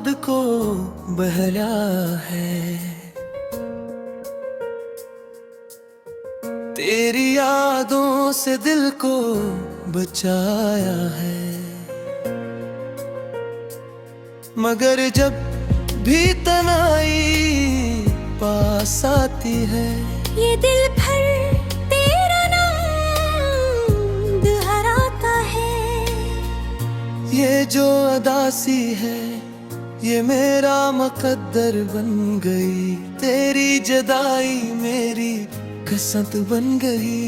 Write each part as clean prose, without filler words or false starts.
खुद को बहला है। तेरी यादों से दिल को बचाया है, मगर जब भी तन्हाई पास आती है, ये दिल भर तेरा नाम दोहराता है। ये जो अदासी है ये मेरा मुकद्दर बन गई। तेरी जुदाई मेरी कसत बन गई।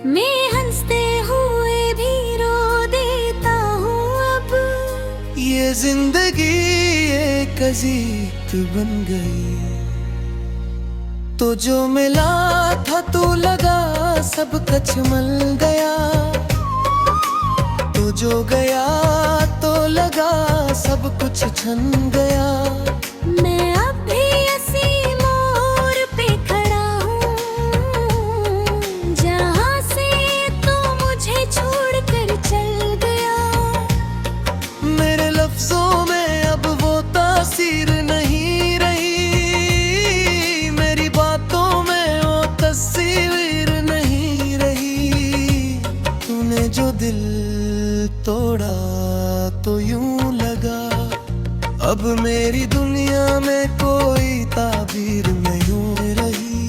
मैं हंसते हुए भी रो देता हूँ अब। ये जिंदगी एक अजीब बन गई। तो जो मिला था तू लगा सब कुछ मिल गया। तो जो गया तो लगा सब कुछ छन गया। मैं अब भी इसी मोड़ पे खड़ा हूँ, जहाँ से तू मुझे छोड़कर चल गया। मेरे लफ्जों में अब वो तासीर नहीं रही, मेरी बातों में वो तस्वीर नहीं रही। तूने जो दिल तोड़ा तो यूं लगा अब मेरी दुनिया में कोई ताबीर नहीं रही।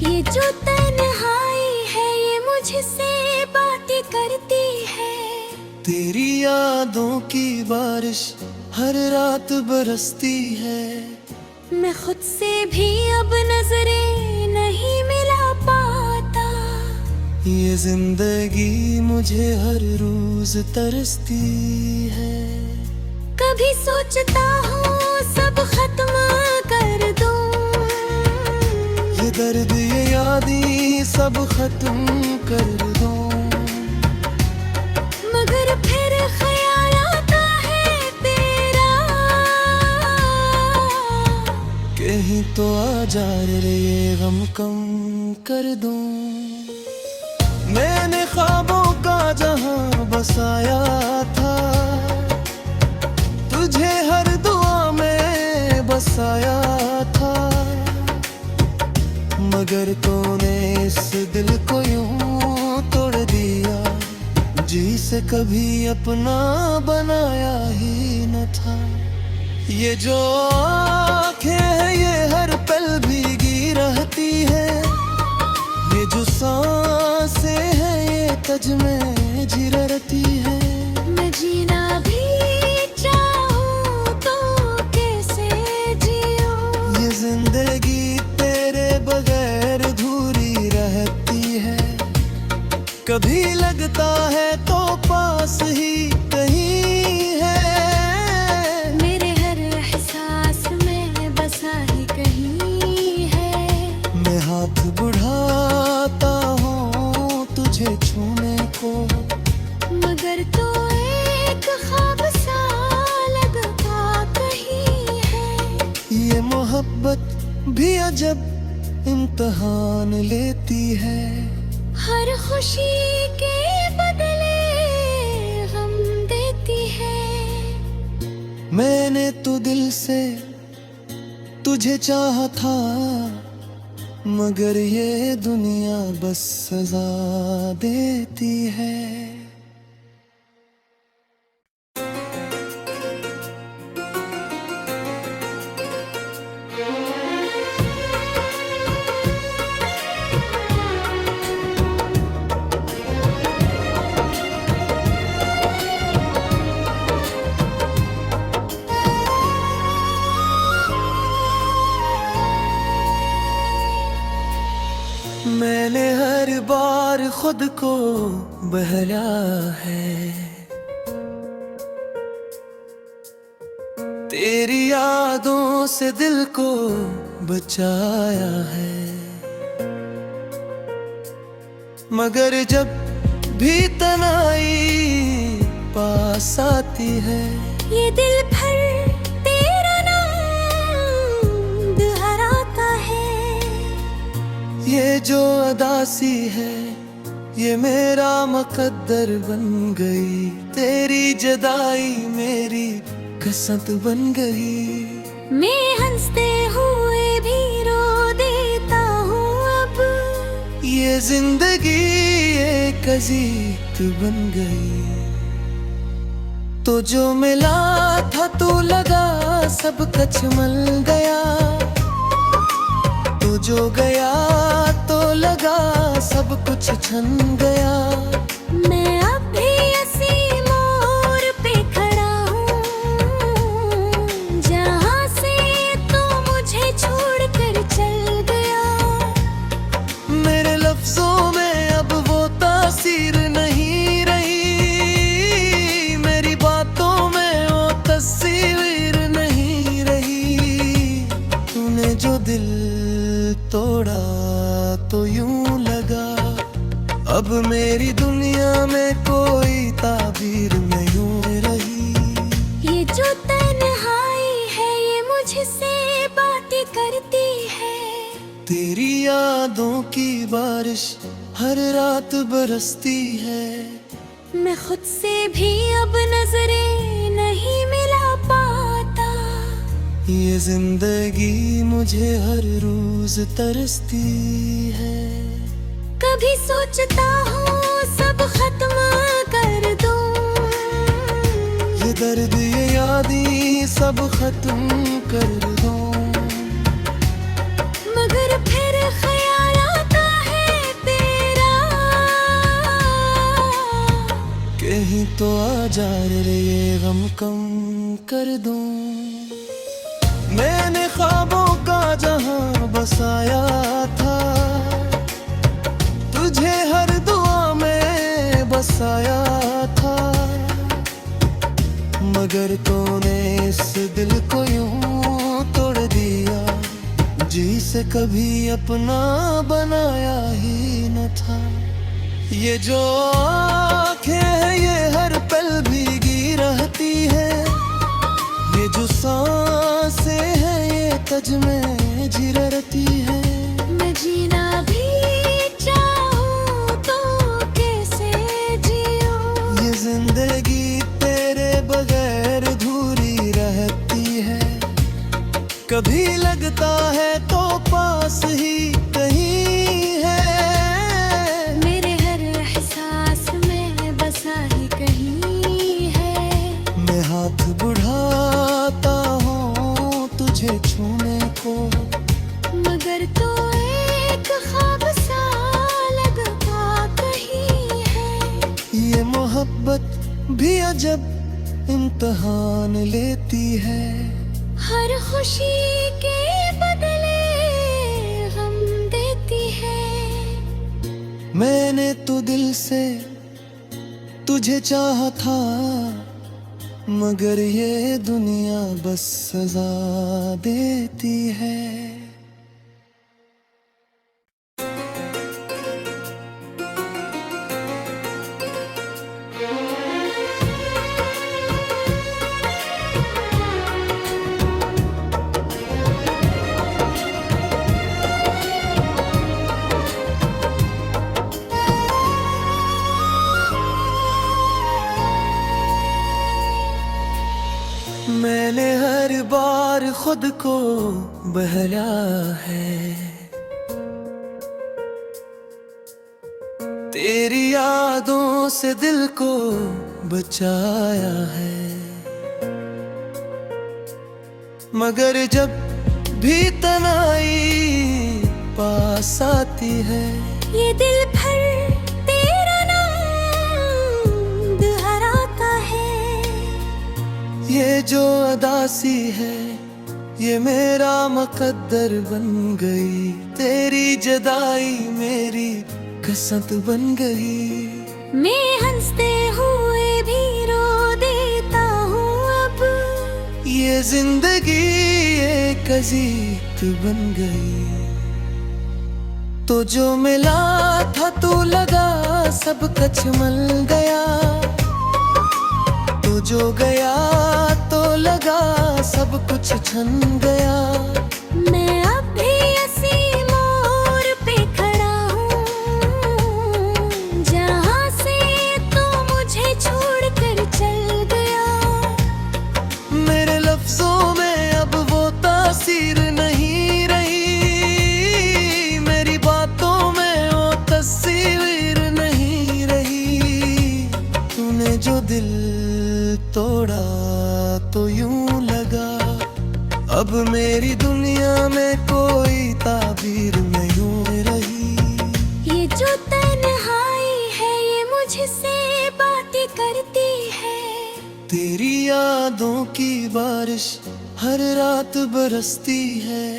ये जो तन्हाई है ये मुझसे बातें करती है। तेरी यादों की बारिश हर रात बरसती है। मैं खुद से भी अब नजरें नहीं मिला पाता। ये जिंदगी मुझे हर रोज तरसती है। कभी सोचता हूँ सब खत्म कर दूं, ये दर्द ये यादें सब खत्म कर दूं, मगर फिर ख्याल आता है तेरा। कहीं तो आ जा रे ये गम कम कर दूं। मैंने ख्वाबों का जहां बसाया था, तुझे हर दुआ में बसाया था, मगर तूने इस दिल को यूं तोड़ दिया जिसे कभी अपना बनाया ही न था। ये जो आँखें हैं ये हर पल भीगी रहती है। ये जो सांसें हैं ये तज में झिरती है। मैं जीना भी चाहूँ तो कैसे जियूं। ये जिंदगी तेरे बगैर अधूरी रहती है। कभी लगता है तो पास ही कहीं है। मेरे हर एहसास में बसा ही कहीं है। मैं हाथ बढ़ाता हूँ तुझे छूने को, मगर तो एक ख्वाब सा लगता कहीं है। ये मोहब्बत भी अजब इम्तिहान लेती है। हर खुशी के बदले गम देती है। मैंने तो दिल से तुझे चाहा था, मगर ये दुनिया बस सजा देती है। मैंने हर बार खुद को बहला है। तेरी यादों से दिल को बचाया है, मगर जब भी तन्हाई पास आती है, ये दिल भर तेरा नाम दोहराता है। ये जो अदासी है ये मेरा मुकद्दर बन गई। तेरी जुदाई मेरी कसक बन गई। मैं हंसते हुए भी रो देता हूँ अब। ये जिंदगी एक अजीब बन गई। तो जो मिला था तू लगा सब कुछ मल गया। तो जो गया तो लगा सब कुछ छन गया। मैं अब भी इसी मोड़ पे खड़ा हूँ जहाँ से तू मुझे छोड़कर चल गया। मेरे लफ्जों में अब वो तासीर नहीं रही। मेरी बातों में वो तस्वीर नहीं रही। तूने जो दिल तोड़ा तो यूं लगा अब मेरी दुनिया में कोई ताबीर नहीं रही। ये जो तन्हाई है ये मुझसे बातें करती है। तेरी यादों की बारिश हर रात बरसती है। मैं खुद से भी अब नजरें नहीं मिला पाता। ये जिंदगी मुझे हर रोज तरसती है। कभी सोचता हूँ सब खत्म कर दूं। ये दर्द ये यादें सब खत्म कर दूं। मगर फिर ख्याल आता है तेरा। कहीं तो आ जा रे ये गम कम कर दूं। मैंने ख्वाबों का जहां बसाया था। तुझे हर दुआ में बसाया था। मगर तूने इस दिल को यूं तोड़ दिया जिसे कभी अपना बनाया ही न था। ये जो आँखें हैं ये हर पल भीगी रहती है। ये जो सांसें हैं ये तज में झिरती है। मैं जीना भी चाहूँ तो कैसे जियूं। ये जिंदगी तेरे बगैर अधूरी रहती है। कभी लगता है तो पास ही कहीं है। मेरे हर एहसास में बसा ही कहीं है। मैं हाथ बढ़ाता हूँ तुझे छूने को। मगर तो एक ख्वाब सा लगता कहीं है। ये मोहब्बत भी अजब इम्तिहान लेती है। हर खुशी के बदले गम देती है। मैंने तो दिल से तुझे चाहा था। मगर ये दुनिया बस सजा देती है। मैंने हर बार खुद को बहला है। तेरी यादों से दिल को बचाया है। मगर जब भी तन्हाई पास आती है ये दिल भर तेरा नाम दोहराता है। ये जो अदासी है ये मेरा मुकद्दर बन गई। तेरी जुदाई मेरी कसक बन गई। मैं हंसते हुए भी रो देता हूँ अब। ये जिंदगी एक अजीब बन गई। तो जो मिला था तू लगा सब कुछ मल गया। तो जो गया तो लगा सब कुछ छन गया। मैं अब भी इसी मोड़ पे खड़ा हूँ जहाँ से तू मुझे छोड़कर चल गया। अब मेरी दुनिया में कोई ताबीर नहीं रही। ये जो तन्हाई है ये मुझसे बातें करती है। तेरी यादों की बारिश हर रात बरसती है।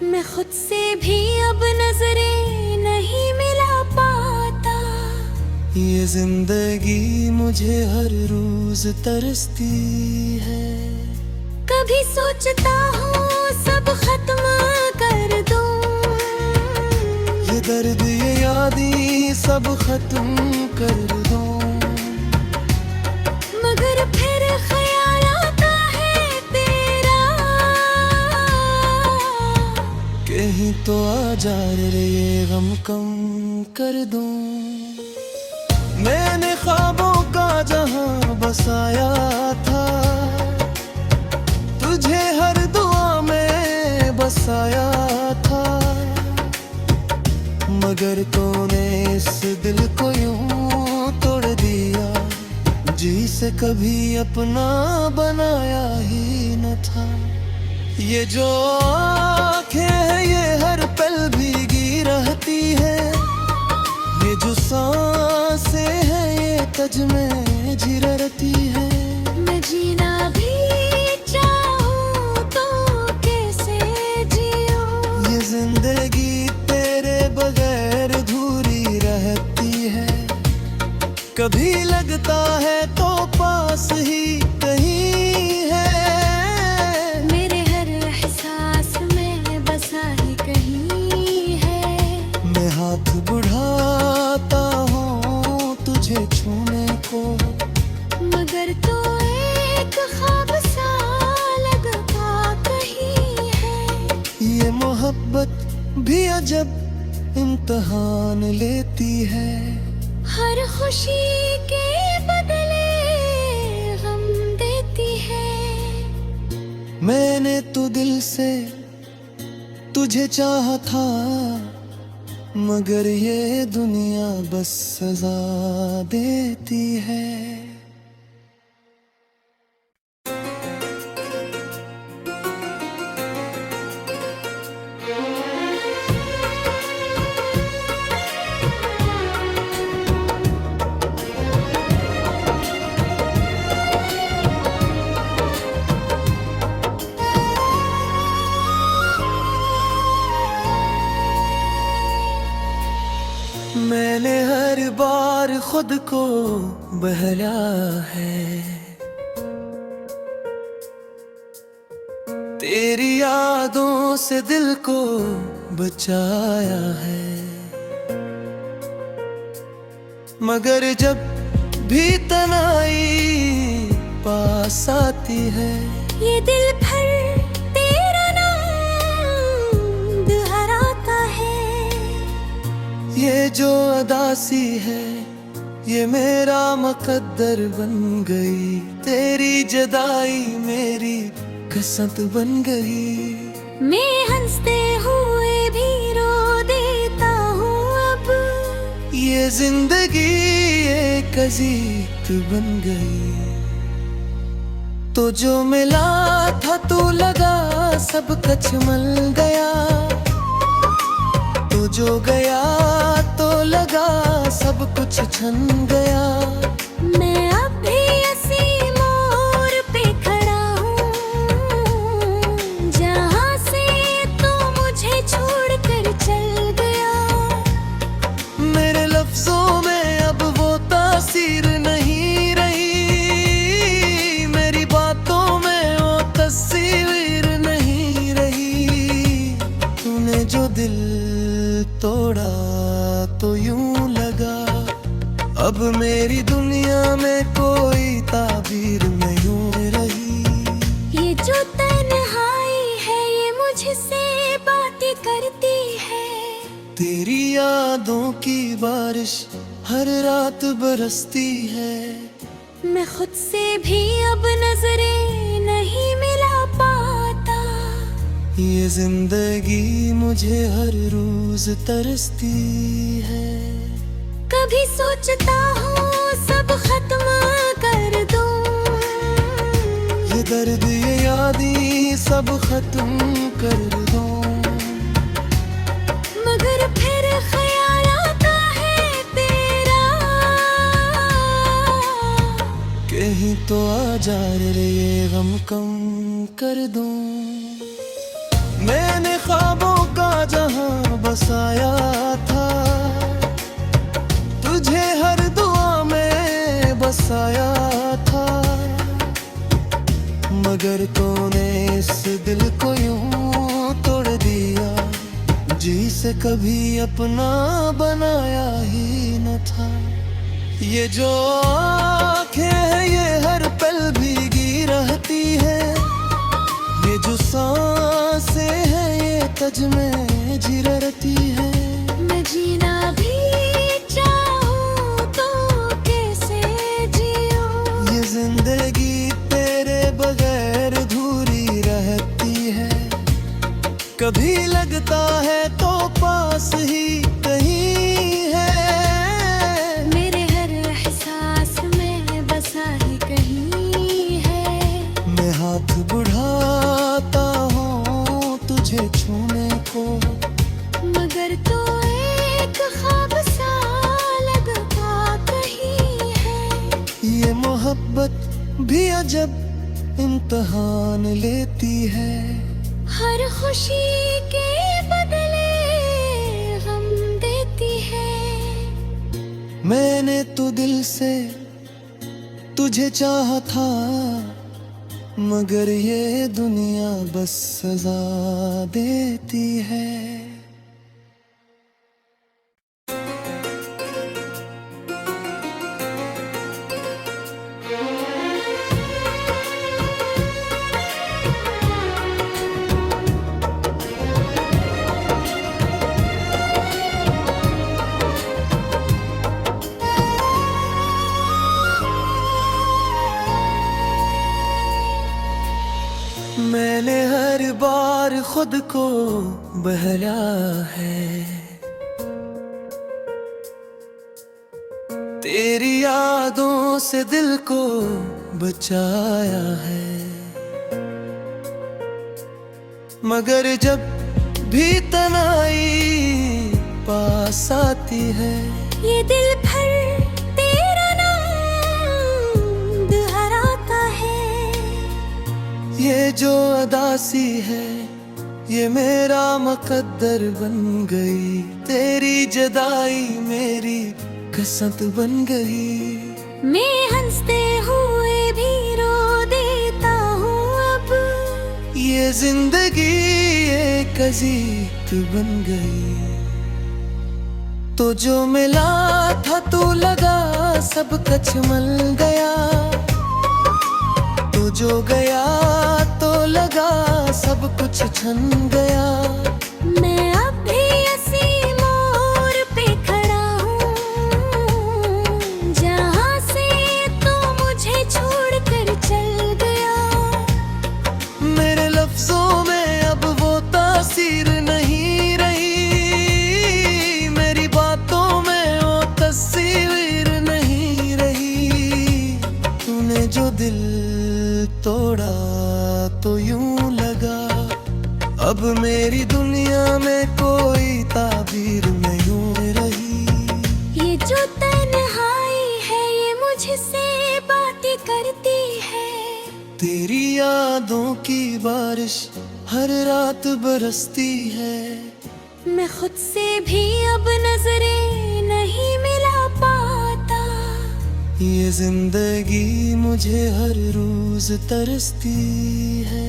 मैं खुद से भी अब नजरें नहीं मिला पाता। ये जिंदगी मुझे हर रोज तरसती है। कभी सोचता हूँ सब खत्म कर दूं। ये दर्द ये यादें सब खत्म कर दूं। मगर फिर ख्याल आता है तेरा। कहीं तो आ जा रे ये गम कम कर दूं। मैंने ख्वाबों का जहां बसाया था, तुझे हर दुआ में बसाया था। मगर तूने इस दिल को यूं तोड़ दिया, जिसे कभी अपना बनाया ही न था। ये जो आँखें हैं ये हर पल भीगी रहती है। ये जो सांसें हैं ये तज में झिरती है। मैं जीना भी चाहूँ तो कैसे जियूं। ये जिंदगी तेरे बगैर अधूरी रहती है। कभी लगता है तो पास ही कहीं है। मेरे हर एहसास में बसा ही कहीं है। मैं हाथ बढ़ाता हूँ तुझे छूने को, मगर तो एक ख्वाब सा लगता कहीं है। ये मोहब्बत भी अजब इम्तिहान लेती है। हर खुशी के बदले गम देती है। मैंने तो दिल से तुझे चाहा था, मगर ये दुनिया बस सजा देती है। मैंने हर बार खुद को बहला है, तेरी यादों से दिल को बचाया है। मगर जब भी तन्हाई पास आती है, ये दिल भर तेरा नाम दोहराता है। ये जो अदासी है ये मेरा मुकद्दर बन गई। तेरी जुदाई मेरी कसमत बन गई। मैं हंसते हुए भी रो देता हूँ अब। ये जिंदगी एक अजीत बन गई। तो जो मिला था तू लगा सब कछ मल गया। तो जो गया तो लगा सब कुछ छन गया। मैं अब भी इसी मोड़ पे खड़ा हूँ, जहाँ से तू मुझे छोड़कर चल गया। मेरे लफ्जों में अब वो तासीर नहीं रही। मेरी बातों में वो तस्वीर नहीं रही। तूने जो दिल तोड़ा तो यूं लगा अब मेरी दुनिया में कोई ताबीर नहीं रही। ये जो तन्हाई है ये मुझसे बातें करती है। तेरी यादों की बारिश हर रात बरसती है। मैं खुद से भी अब नजरें नहीं मिला पाता। ये जिंदगी मुझे हर रोज तरसती है। कभी सोचता हूँ सब खत्म कर दूं। ये दर्द ये यादें सब खत्म कर दो, मगर फिर ख्याल आता है तेरा, कहीं तो आ जा रे ये गम कम कर दूं। मैंने ख्वाबों का जहां बसाया था, तुझे हर दुआ में बसाया था, मगर तूने इस दिल को यूं तोड़ दिया, जी से कभी अपना बनाया ही न था। ये जो आँखें हैं ये हर पल भीगी रहती है, ये जो सांसें हैं ये तज में जी रहती है। मैं जीना भी चाहूँ तो कैसे जियूँ, ये जिंदगी तेरे बगैर अधूरी रहती है, कभी लगता है तो पास ही कहीं है, मेरे हर एहसास में बसा ही कहीं है। मैं हाथ बढ़ाता हूँ तुझे छूने को, मगर तो एक ख्वाब सा लगता कहीं है। ये मोहब्बत भी अजब इम्तहान लेती है, हर खुशी के बदले गम देती है। मैंने तो दिल से तुझे चाहा था, मगर ये दुनिया बस सजा देती है। मैंने हर बार खुद को बहला है, तेरी यादों से दिल को बचाया है, मगर जब भी तन्हाई पास आती है, ये दिल भर तेरा नाम दोहराता है। ये जो अदासी है ये मेरा मुकद्दर बन गई, तेरी जुदाई मेरी कसमत बन गई। मैं हंसते हुए भी रो देता हूँ अब, ये जिंदगी एक अजीत बन गई। तो जो मिला था तू लगा सब कुछ मिल गया, तो जो गया तो लगा सब कुछ छन गया। मैं अब भी इसी मोड़ पे खड़ा हूँ, जहाँ से तू मुझे छोड़कर चल गया। मेरे लफ्जों में अब वो तासीर नहीं रही, मेरी बातों में वो तस्वीर नहीं रही। तूने जो दिल तोड़ा तो यूं लगा अब मेरी दुनिया में कोई ताबीर नहीं रही। ये जो तन्हाई है ये मुझसे बातें करती है, तेरी यादों की बारिश हर रात बरसती है। मैं खुद से भी अब नजरें नहीं मिला पाता, ये जिंदगी मुझे हर रोज तरसती है।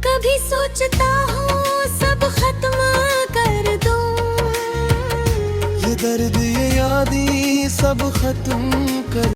कभी सोचता हूँ सब खत्म कर दूं, ये दर्द ये यादें सब खत्म